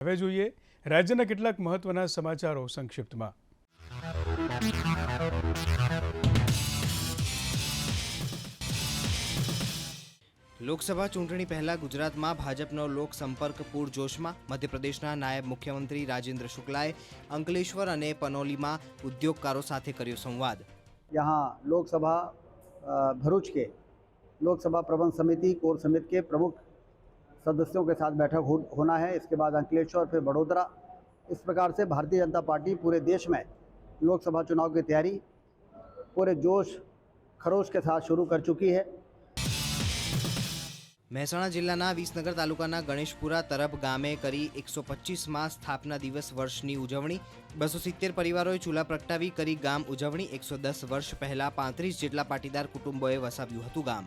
હવે જોઈએ રાજ્યના કેટલાક મહત્વના સમાચારો સંક્ષિપ્તમાં। લોકસભા ચૂંટણી પહેલા ગુજરાતમાં ભાજપનો લોકસંપર્ક પૂરજોશમાં। મધ્યપ્રદેશના નાયબ મુખ્યમંત્રી રાજેન્દ્ર શુક્લાએ અંકલેશ્વર અને પનોલીમાં ઉદ્યોગકારો સાથે કર્યો સંવાદ। यहाँ लोकसभा भरूच के लोकसभा प्रबंध समिति कोर समिति के प्रमुख सदस्यों के साथ बैठक होना है। इसके बाद अंकलेश्वर फिर बड़ोदरा। इस प्रकार से भारतीय जनता पार्टी पूरे देश में लोकसभा चुनाव की तैयारी पूरे जोश खरोश के साथ शुरू कर चुकी है। મહેસાણા જિલ્લાના વિસનગર તાલુકાના ગણેશપુરા તરફ ગામે કરી 125માં સ્થાપના દિવસ વર્ષની ઉજવણી। 270 પરિવારોએ ચૂલા પ્રગટાવી કરી ગામ ઉજવણી। 110 વર્ષ પહેલા 35 જેટલા પાટીદાર કુટુંબોએ વસાવ્યું હતું ગામ।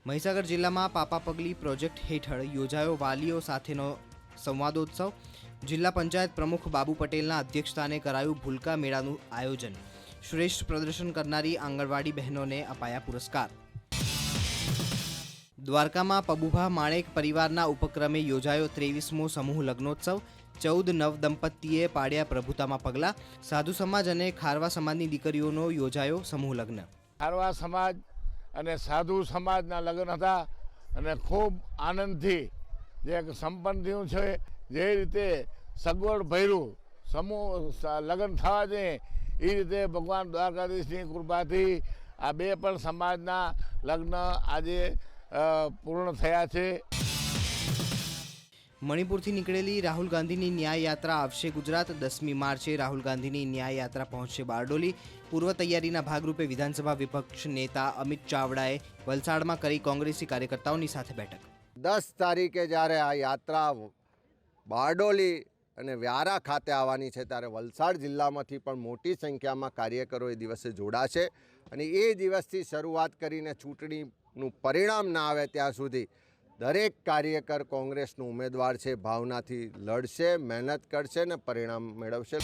મહીસાગર જિલ્લામાં પાપા પગલી પ્રોજેક્ટ હેઠળ યોજાયો વાલીઓ સાથેનો સંવાદોત્સવ। જિલ્લા પંચાયત પ્રમુખ બાબુ પટેલના અધ્યક્ષસ્થાને કરાયું ભૂલકા મેળાનું આયોજન। શ્રેષ્ઠ પ્રદર્શન કરનારી આંગણવાડી બહેનોને અપાયા પુરસ્કાર। દ્વારકામાં પબુભા માણેક પરિવારના ઉપક્રમે યોજાયો 23મો સમૂહ લગ્નોત્સવ। 14 નવદંપતીએ પાડ્યા પ્રભુતામાં પગલાં। સાધુ સમાજ અને ખારવા સમાજની દીકરીઓનો યોજાયો સમૂહ લગ્ન। ખારવા સમાજ અને સાધુ સમાજના લગ્ન હતા અને ખૂબ આનંદથી જે સંપન્ન થયું છે। જે રીતે સગવડ ભર્યું સમૂહ લગ્ન થવા જોઈએ એ રીતે ભગવાન દ્વારકાધીશની કૃપાથી આ બે પણ સમાજના લગ્ન આજે પૂર્ણ થયા છે। મણિપુરથી નીકળેલી રાહુલ ગાંધીની ન્યાય યાત્રા આવશે ગુજરાત। 10મી માર્ચે રાહુલ ગાંધીની ન્યાય યાત્રા પહોંચશે બારડોલી। પૂર્વ તૈયારીના ભાગરૂપે વિધાનસભા વિપક્ષ નેતા અમિત ચાવડાએ વલસાડમાં કરી કોંગ્રેસી કાર્યકર્તાઓની સાથે બેઠક। 10 તારીખે જ્યારે આ યાત્રા બારડોલી અને વ્યારા ખાતે આવવાની છે ત્યારે વલસાડ જિલ્લામાંથી પણ મોટી સંખ્યામાં કાર્યકરો એ દિવસે જોડાશે અને એ દિવસથી શરૂઆત કરીને ચૂંટણીનું પરિણામ ના આવે ત્યાં સુધી દરેક કાર્યકર કોંગ્રેસનો ઉમેદવાર છે ભાવનાથી લડશે, મહેનત કરશે ને પરિણામ મેળવશે।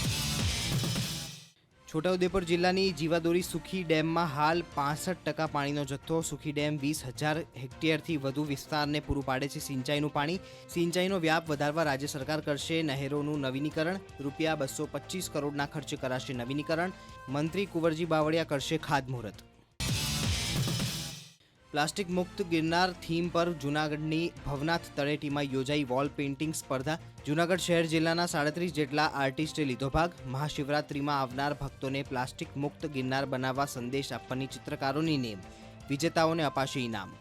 છોટાઉદેપુર જિલ્લાની જીવાદોરી સુખી ડેમમાં હાલ 65% પાણીનો જથ્થો। સુખી ડેમ 20,000 હેક્ટેયરથી વધુ વિસ્તારને પૂરું પાડે છે સિંચાઈનું પાણી। સિંચાઈનો વ્યાપ વધારવા રાજ્ય સરકાર કરશે નહેરોનું નવીનીકરણ। રૂપિયા 225 કરોડના ખર્ચે કરાશે નવીનીકરણ। મંત્રી કુંવરજી બાવળિયા કરશે ખાતમુહૂર્ત। પ્લાસ્ટિક મુક્ત ગિરનાર થીમ પર જૂનાગઢની ભવનાથ તળેટીમાં યોજાઈ વોલ પેઇન્ટિંગ સ્પર્ધા। જૂનાગઢ શહેર જિલ્લાના 37 જેટલા આર્ટિસ્ટે લીધો ભાગ। મહાશિવરાત્રિમાં આવનાર ભક્તોને પ્લાસ્ટિક મુક્ત ગિરનાર બનાવવા સંદેશ આપવાની ચિત્રકારોની નેમ। વિજેતાઓને અપાશે ઇનામ।